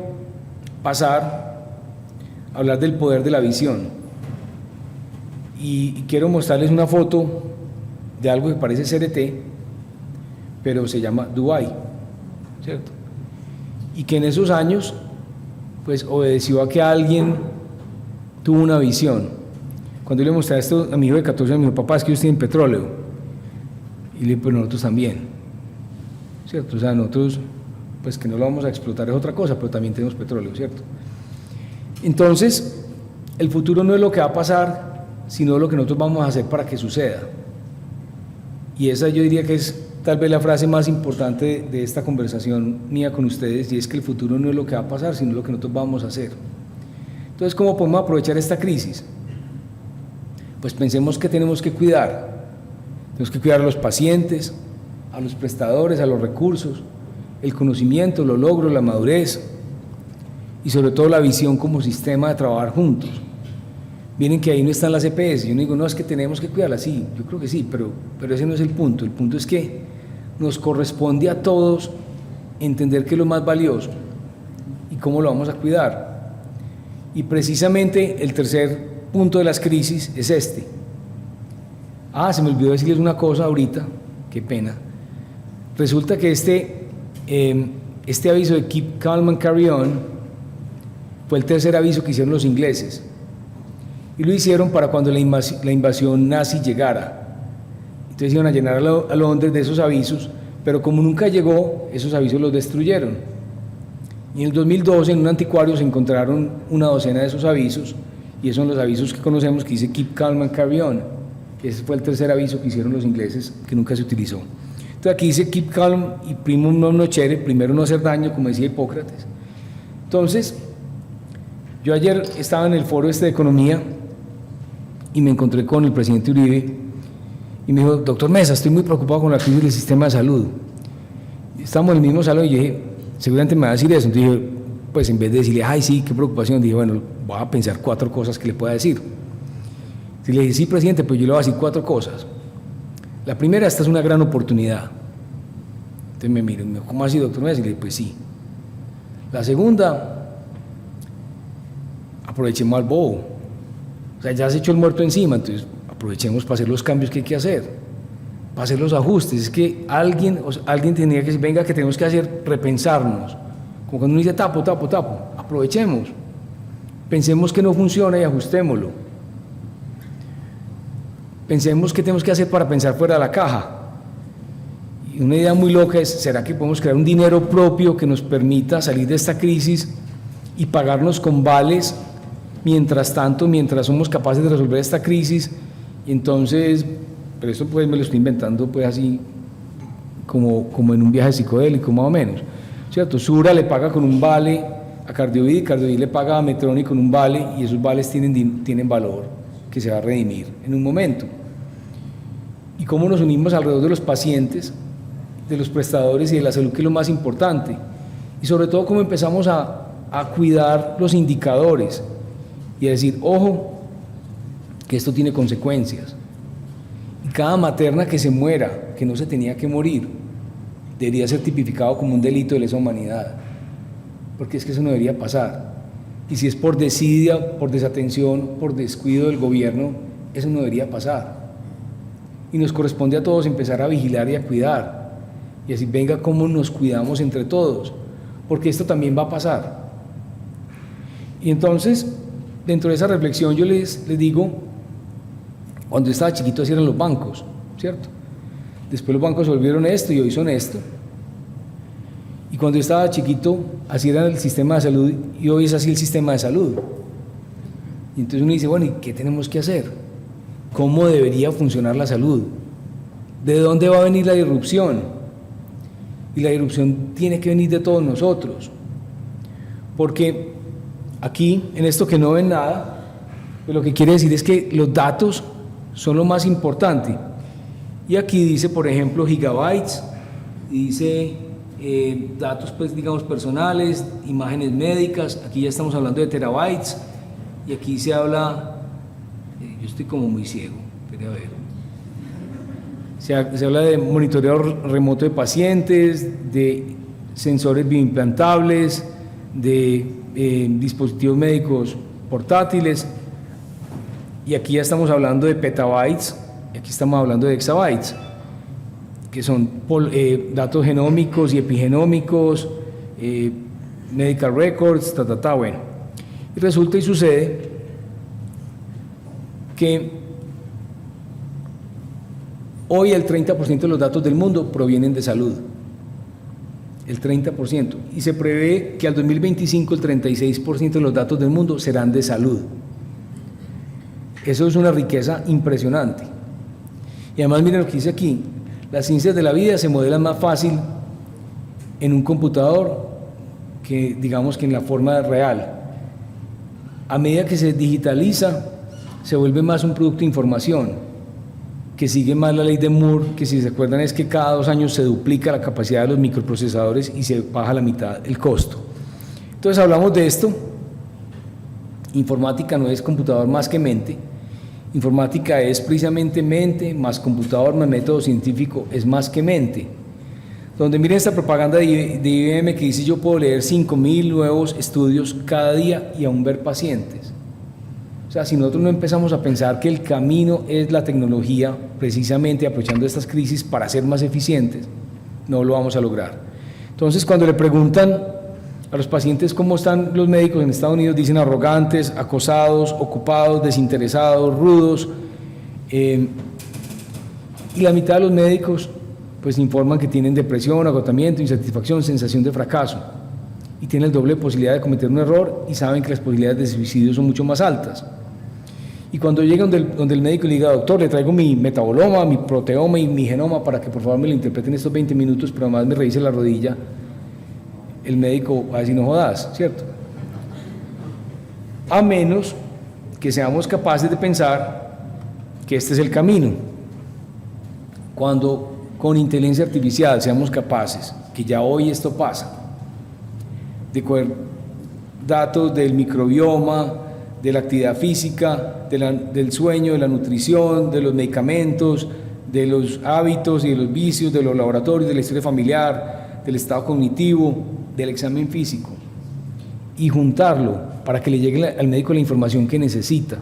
S1: pasar a hablar del poder de la visión, y quiero mostrarles una foto de algo que parece CRT, pero se llama Dubái, ¿cierto? Y que en esos años pues obedeció a que alguien tuvo una visión. Cuando yo le mostré esto a mi hijo de 14 años, me dijo, papá, es que ellos tienen petróleo. Y le dije, pues nosotros también, ¿cierto? O sea, nosotros, pues que no lo vamos a explotar es otra cosa, pero también tenemos petróleo, ¿cierto? Entonces, el futuro no es lo que va a pasar, sino lo que nosotros vamos a hacer para que suceda. Y esa yo diría que es tal vez la frase más importante de esta conversación mía con ustedes, y es que el futuro no es lo que va a pasar, sino lo que nosotros vamos a hacer. Entonces, ¿cómo podemos aprovechar esta crisis? Pues pensemos que tenemos que cuidar. Tenemos que cuidar a los pacientes, a los prestadores, a los recursos, el conocimiento, los logros, la madurez y sobre todo la visión como sistema de trabajar juntos. Miren que ahí no están las EPS. Yo no digo, no, es que tenemos que cuidarlas. Sí, yo creo que sí, pero ese no es el punto. El punto es que nos corresponde a todos entender qué es lo más valioso y cómo lo vamos a cuidar. Y precisamente el tercer punto de las crisis es este. Se me olvidó decirles una cosa ahorita, qué pena. Resulta que este aviso de Keep Calm and Carry On fue el tercer aviso que hicieron los ingleses. Y lo hicieron para cuando la invasión nazi llegara. Entonces iban a llenar a Londres de esos avisos, pero como nunca llegó, esos avisos los destruyeron. Y en el 2012 en un anticuario se encontraron una docena de esos avisos, y esos son los avisos que conocemos que dice Keep Calm and Carry On. Ese fue el tercer aviso que hicieron los ingleses, que nunca se utilizó. Entonces aquí dice Keep Calm y primum non nocere, primero no hacer daño, como decía Hipócrates. Entonces, yo ayer estaba en el foro de economía y me encontré con el presidente Uribe y me dijo, doctor Mesa, estoy muy preocupado con la crisis del sistema de salud. Estamos en el mismo salón y dije, seguramente me va a decir eso. Entonces dije, pues en vez de decirle, ay sí, qué preocupación, dije, bueno, voy a pensar 4 cosas que le pueda decir. Y le dije, sí, presidente, pues yo le voy a decir 4 cosas. La primera, esta es una gran oportunidad. Entonces me miró, ¿cómo así, doctor Mesa? Y le dije, pues sí. La segunda, aprovechemos al bobo. O sea, ya se echó el muerto encima, entonces aprovechemos para hacer los cambios que hay que hacer, para hacer los ajustes. Es que alguien tenía que decir, venga, que tenemos que hacer, repensarnos. Como cuando uno dice tapo, aprovechemos. Pensemos que no funciona y ajustémoslo. Pensemos qué tenemos que hacer para pensar fuera de la caja. Y una idea muy loca es, ¿será que podemos crear un dinero propio que nos permita salir de esta crisis y pagarnos con vales mientras tanto, mientras somos capaces de resolver esta crisis? Y entonces, pero esto pues me lo estoy inventando pues así como en un viaje psicodélico más o menos, ¿cierto? Sura le paga con un vale a Cardiovid, Cardiovid le paga a Medtronic con un vale y esos vales tienen valor que se va a redimir en un momento. Y cómo nos unimos alrededor de los pacientes, de los prestadores y de la salud, que es lo más importante. Y sobre todo cómo empezamos a cuidar los indicadores y a decir, ojo, que esto tiene consecuencias. Y cada materna que se muera, que no se tenía que morir, debería ser tipificado como un delito de lesa humanidad, porque es que eso no debería pasar. Y si es por desidia, por desatención, por descuido del gobierno, eso no debería pasar. Y nos corresponde a todos empezar a vigilar y a cuidar. Y así, venga, cómo nos cuidamos entre todos, porque esto también va a pasar. Y entonces, dentro de esa reflexión, yo les digo, cuando yo estaba chiquito así eran los bancos, ¿cierto? Después los bancos se volvieron esto y hoy son esto. Y cuando yo estaba chiquito, así era el sistema de salud y hoy es así el sistema de salud. Y entonces uno dice, bueno, ¿y qué tenemos que hacer? ¿Cómo debería funcionar la salud? ¿De dónde va a venir la disrupción? Y la disrupción tiene que venir de todos nosotros. Porque aquí, en esto que no ven nada, pues lo que quiere decir es que los datos son lo más importante. Y aquí dice, por ejemplo, gigabytes, y dice datos, pues, digamos, personales, imágenes médicas. Aquí ya estamos hablando de terabytes, y aquí se habla, yo estoy como muy ciego, pero a ver. Se habla de monitoreo remoto de pacientes, de sensores bioimplantables, de dispositivos médicos portátiles, y aquí ya estamos hablando de petabytes, y aquí estamos hablando de exabytes, que son datos genómicos y epigenómicos, medical records, bueno. Y resulta y sucede que hoy el 30% de los datos del mundo provienen de salud, el 30%, y se prevé que al 2025 el 36% de los datos del mundo serán de salud. Eso es una riqueza impresionante. Y además miren lo que dice aquí, las ciencias de la vida se modelan más fácil en un computador que, digamos, que en la forma real. A medida que se digitaliza, se vuelve más un producto de información, que sigue más la ley de Moore, que si se acuerdan es que cada 2 años se duplica la capacidad de los microprocesadores y se baja a la mitad el costo. Entonces hablamos de esto. Informática no es computador más que mente. Informática es precisamente mente más computador más método científico, es más que mente. Donde miren esta propaganda de IBM que dice, yo puedo leer 5.000 nuevos estudios cada día y aún ver pacientes. O sea, si nosotros no empezamos a pensar que el camino es la tecnología, precisamente aprovechando estas crisis para ser más eficientes, no lo vamos a lograr. Entonces, cuando le preguntan a los pacientes cómo están los médicos en Estados Unidos, dicen arrogantes, acosados, ocupados, desinteresados, rudos, y la mitad de los médicos pues informan que tienen depresión, agotamiento, insatisfacción, sensación de fracaso, y tienen el doble de posibilidad de cometer un error y saben que las posibilidades de suicidio son mucho más altas. Y cuando llegan donde el médico le diga, doctor, le traigo mi metaboloma, mi proteoma y mi genoma para que por favor me lo interpreten estos 20 minutos, pero además me revise la rodilla, el médico va a decir, no jodas, ¿cierto? A menos que seamos capaces de pensar que este es el camino. Cuando con inteligencia artificial seamos capaces, que ya hoy esto pasa, de coger datos del microbioma, de la actividad física, del sueño, de la nutrición, de los medicamentos, de los hábitos y de los vicios, de los laboratorios, de la historia familiar, del estado cognitivo, del examen físico, y juntarlo para que le llegue al médico la información que necesita,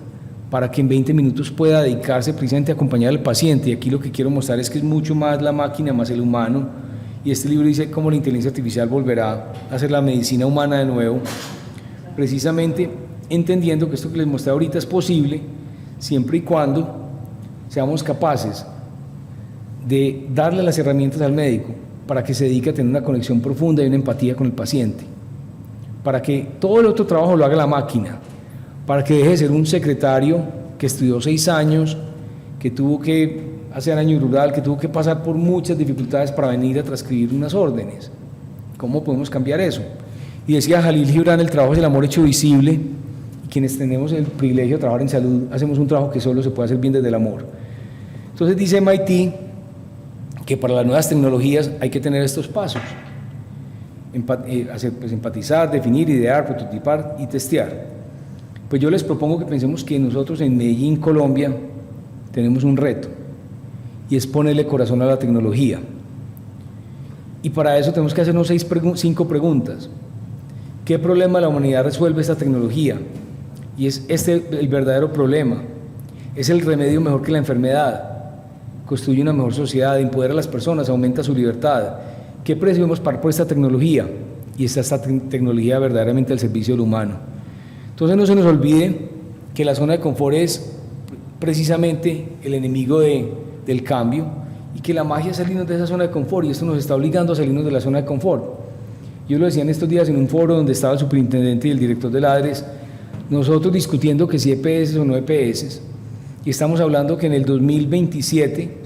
S1: para que en 20 minutos pueda dedicarse precisamente a acompañar al paciente. Y aquí lo que quiero mostrar es que es mucho más la máquina más el humano, y este libro dice cómo la inteligencia artificial volverá a hacer la medicina humana de nuevo, precisamente entendiendo que esto que les mostré ahorita es posible siempre y cuando seamos capaces de darle las herramientas al médico para que se dedique a tener una conexión profunda y una empatía con el paciente, para que todo el otro trabajo lo haga la máquina, para que deje de ser un secretario que estudió 6 años, que tuvo que hacer año rural, que tuvo que pasar por muchas dificultades para venir a transcribir unas órdenes. ¿Cómo podemos cambiar eso? Y decía Jalil Gibran, el trabajo es el amor hecho visible, y quienes tenemos el privilegio de trabajar en salud, hacemos un trabajo que solo se puede hacer bien desde el amor. Entonces dice MIT que para las nuevas tecnologías hay que tener estos pasos: empatizar, definir, idear, prototipar y testear. Pues yo les propongo que pensemos que nosotros en Medellín, Colombia, tenemos un reto, y es ponerle corazón a la tecnología. Y para eso tenemos que hacernos 5 preguntas. ¿Qué problema de la humanidad resuelve esta tecnología? Y es este el verdadero problema. ¿Es el remedio mejor que la enfermedad? ¿Construye una mejor sociedad? ¿Empodera a las personas? ¿Aumenta su libertad? ¿Qué precio debemos pagar por esta tecnología? Y está esta tecnología verdaderamente al servicio del humano. Entonces no se nos olvide que la zona de confort es precisamente el enemigo del cambio, y que la magia es salirnos de esa zona de confort, y esto nos está obligando a salirnos de la zona de confort. Yo lo decía en estos días en un foro donde estaba el superintendente y el director de la ADRES, nosotros discutiendo que si EPS o no EPS, y estamos hablando que en el 2027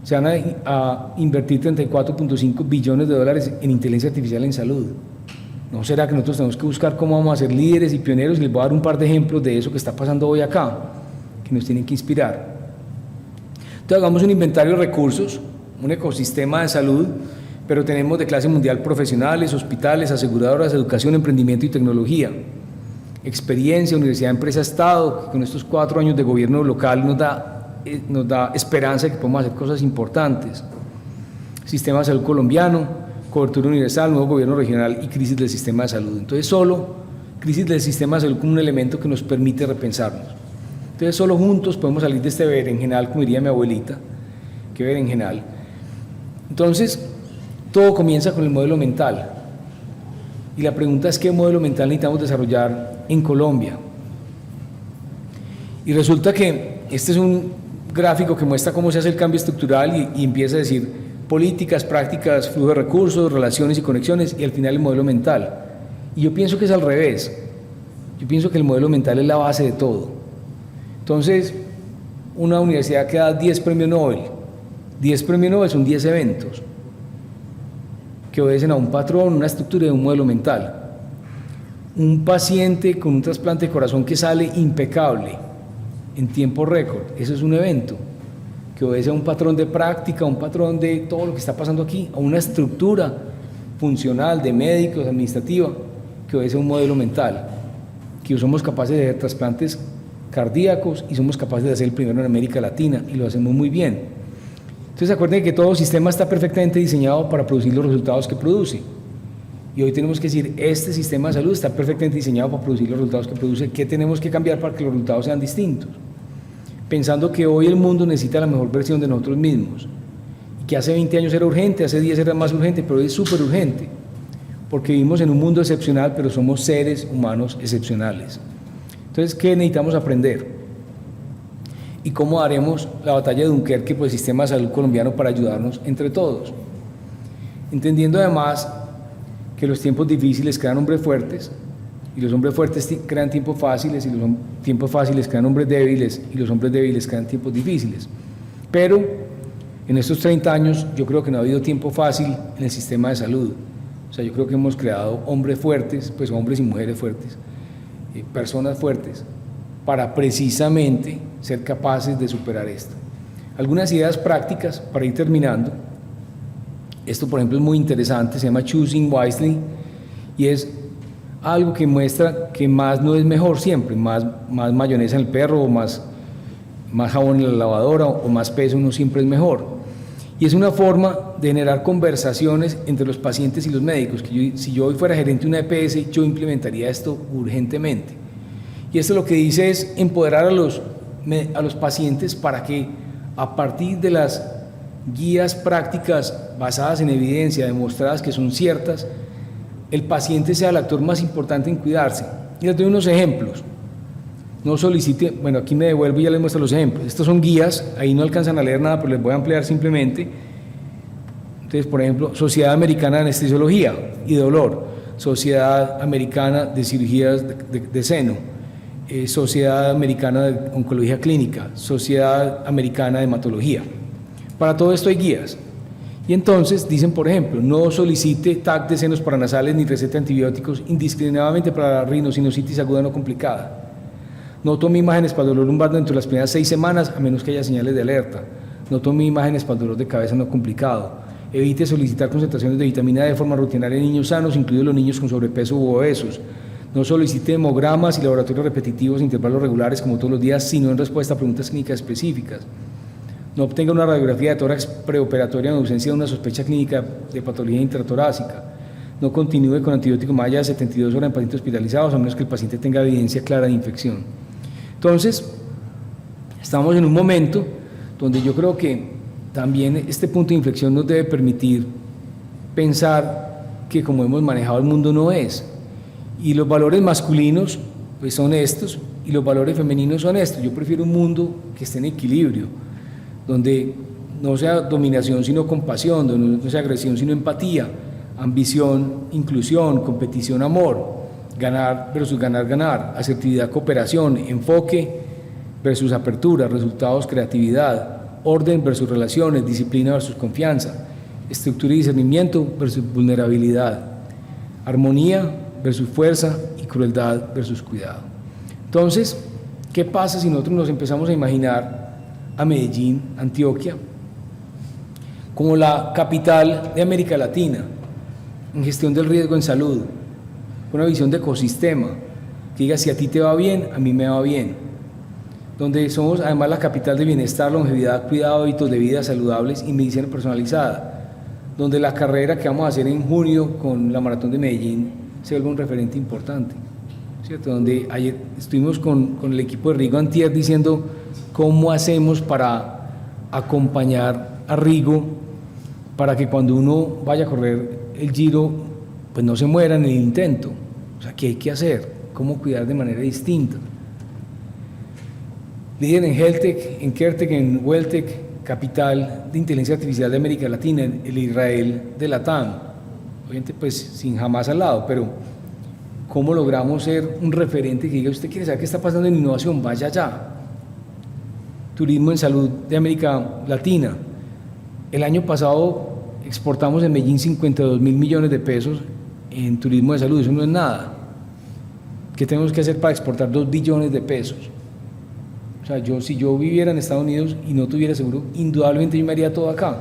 S1: se van a invertir 34.5 billones de dólares en inteligencia artificial en salud. ¿No será que nosotros tenemos que buscar cómo vamos a ser líderes y pioneros? Y les voy a dar un par de ejemplos de eso que está pasando hoy acá, que nos tienen que inspirar. Entonces hagamos un inventario de recursos, un ecosistema de salud, pero tenemos de clase mundial profesionales, hospitales, aseguradoras, educación, emprendimiento y tecnología. Experiencia, universidad, empresa, Estado, que con estos 4 años de gobierno local nos da esperanza de que podemos hacer cosas importantes. Sistema de salud colombiano, cobertura universal, nuevo gobierno regional y crisis del sistema de salud. Entonces solo crisis del sistema de salud como un elemento que nos permite repensarnos. Entonces solo juntos podemos salir de este berenjenal, como diría mi abuelita, qué berenjenal. Entonces todo comienza con el modelo mental, y la pregunta es qué modelo mental necesitamos desarrollar en Colombia. Y resulta que este es un gráfico que muestra cómo se hace el cambio estructural, y empieza a decir políticas, prácticas, flujo de recursos, relaciones y conexiones, y al final el modelo mental. Y yo pienso que es al revés. Yo pienso que el modelo mental es la base de todo. Entonces, una universidad que da 10 premios Nobel, 10 premios Nobel son 10 eventos que obedecen a un patrón, una estructura y un modelo mental. Un paciente con un trasplante de corazón que sale impecable, en tiempo récord, eso es un evento que obedece a un patrón de práctica, a un patrón de todo lo que está pasando aquí, a una estructura funcional de médicos, administrativa, que obedece a un modelo mental, que somos capaces de hacer trasplantes cardíacos y somos capaces de hacer el primero en América Latina, y lo hacemos muy bien. Entonces acuérdense que todo sistema está perfectamente diseñado para producir los resultados que produce, y hoy tenemos que decir, este sistema de salud está perfectamente diseñado para producir los resultados que produce. ¿Qué tenemos que cambiar para que los resultados sean distintos? Pensando que hoy el mundo necesita la mejor versión de nosotros mismos, y que hace 20 años era urgente, hace 10 era más urgente, pero hoy es súper urgente, porque vivimos en un mundo excepcional, pero somos seres humanos excepcionales. Entonces, ¿qué necesitamos aprender? ¿Y cómo haremos la batalla de Dunkerque por el sistema de salud colombiano para ayudarnos entre todos? Entendiendo además que los tiempos difíciles crean hombres fuertes, y los hombres fuertes crean tiempos fáciles, y los tiempos fáciles crean hombres débiles, y los hombres débiles crean tiempos difíciles. Pero en estos 30 años yo creo que no ha habido tiempo fácil en el sistema de salud. O sea, yo creo que hemos creado hombres fuertes, pues hombres y mujeres fuertes, personas fuertes, para precisamente ser capaces de superar esto. Algunas ideas prácticas para ir terminando. Esto, por ejemplo, es muy interesante, se llama Choosing Wisely, y es algo que muestra que más no es mejor siempre, más mayonesa en el perro, o más jabón en la lavadora, o más peso no siempre es mejor. Y es una forma de generar conversaciones entre los pacientes y los médicos, que si yo hoy fuera gerente de una EPS, yo implementaría esto urgentemente. Y esto lo que dice es empoderar a los pacientes para que a partir de las guías prácticas basadas en evidencia, demostradas que son ciertas, el paciente sea el actor más importante en cuidarse. Y les doy unos ejemplos. No solicite, bueno, aquí me devuelvo y ya les muestro los ejemplos. Estos son guías, ahí no alcanzan a leer nada, pero les voy a ampliar simplemente. Entonces, por ejemplo, Sociedad Americana de Anestesiología y Dolor, Sociedad Americana de Cirugías de Seno, Sociedad Americana de Oncología Clínica, Sociedad Americana de Hematología. Para todo esto hay guías. Y entonces dicen, por ejemplo, no solicite TAC de senos paranasales ni receta de antibióticos indiscriminadamente para la rinosinusitis aguda no complicada. No tome imágenes para dolor lumbar dentro de las primeras 6 semanas a menos que haya señales de alerta. No tome imágenes para dolor de cabeza no complicado. Evite solicitar concentraciones de vitamina D de forma rutinaria en niños sanos, incluidos los niños con sobrepeso u obesos. No solicite hemogramas y laboratorios repetitivos en intervalos regulares como todos los días, sino en respuesta a preguntas clínicas específicas. No obtenga una radiografía de tórax preoperatoria en ausencia de una sospecha clínica de patología intratorácica. No continúe con antibióticos más allá de 72 horas en pacientes hospitalizados, a menos que el paciente tenga evidencia clara de infección. Entonces, estamos en un momento donde yo creo que también este punto de inflexión nos debe permitir pensar que como hemos manejado el mundo no es. Y los valores masculinos pues son estos y los valores femeninos son estos. Yo prefiero un mundo que esté en equilibrio, donde no sea dominación sino compasión, donde no sea agresión sino empatía, ambición, inclusión, competición, amor, ganar versus ganar, asertividad, cooperación, enfoque versus apertura, resultados, creatividad, orden versus relaciones, disciplina versus confianza, estructura y discernimiento versus vulnerabilidad, armonía versus fuerza y crueldad versus cuidado. Entonces, ¿qué pasa si nosotros nos empezamos a imaginar a Medellín, Antioquia, como la capital de América Latina en gestión del riesgo en salud, con una visión de ecosistema, que diga si a ti te va bien, a mí me va bien, donde somos además la capital de bienestar, longevidad, cuidado, hábitos de vida saludables y medicina personalizada, donde la carrera que vamos a hacer en junio con la Maratón de Medellín se vuelve un referente importante, ¿cierto? Donde ayer estuvimos con el equipo de Rigo antier diciendo cómo hacemos para acompañar a Rigo para que cuando uno vaya a correr el Giro, pues no se muera en el intento. O sea, ¿qué hay que hacer? ¿Cómo cuidar de manera distinta? Líder en HealthTech, en CareTech, en WellTech, capital de inteligencia artificial de América Latina, el Israel de la TAM. Obviamente, pues sin jamás al lado, pero ¿cómo logramos ser un referente que diga, usted quiere saber qué está pasando en innovación? Vaya allá. Turismo en salud de América Latina. El año pasado exportamos en Medellín 52.000 millones de pesos en turismo de salud, eso no es nada. ¿Qué tenemos que hacer para exportar 2 billones de pesos? O sea, si yo viviera en Estados Unidos y no tuviera seguro, indudablemente yo me haría todo acá.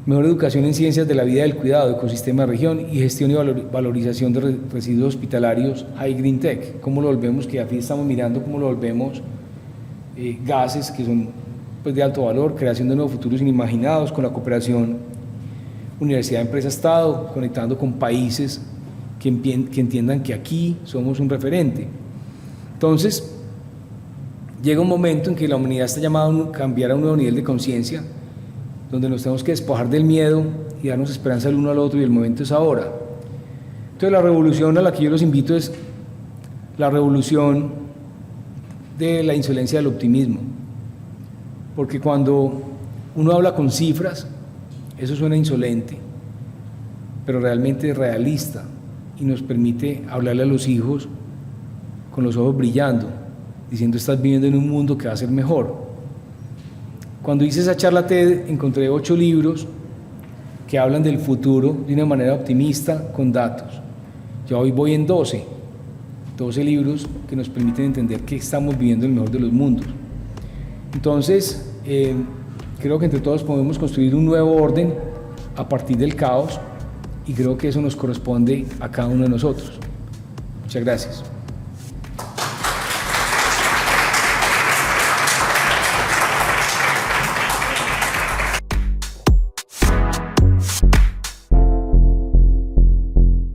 S1: Mejor educación en ciencias de la vida y del cuidado, ecosistema de región y gestión y valorización de residuos hospitalarios, High Green Tech. ¿Cómo lo volvemos? Que aquí estamos mirando cómo lo volvemos gases que son pues, de alto valor, creación de nuevos futuros inimaginados con la cooperación Universidad, Empresa, Estado, conectando con países que entiendan que aquí somos un referente. Entonces, llega un momento en que la humanidad está llamada a cambiar a un nuevo nivel de conciencia, donde nos tenemos que despojar del miedo y darnos esperanza el uno al otro, y el momento es ahora. Entonces, la revolución a la que yo los invito es la revolución de la insolencia del optimismo, porque cuando uno habla con cifras, eso suena insolente, pero realmente es realista y nos permite hablarle a los hijos con los ojos brillando, diciendo estás viviendo en un mundo que va a ser mejor. Cuando hice esa charla TED encontré 8 libros que hablan del futuro de una manera optimista con datos. Yo hoy voy en 12 12 libros que nos permiten entender que estamos viviendo el mejor de los mundos. Entonces, creo que entre todos podemos construir un nuevo orden a partir del caos, y creo que eso nos corresponde a cada uno de nosotros. Muchas gracias.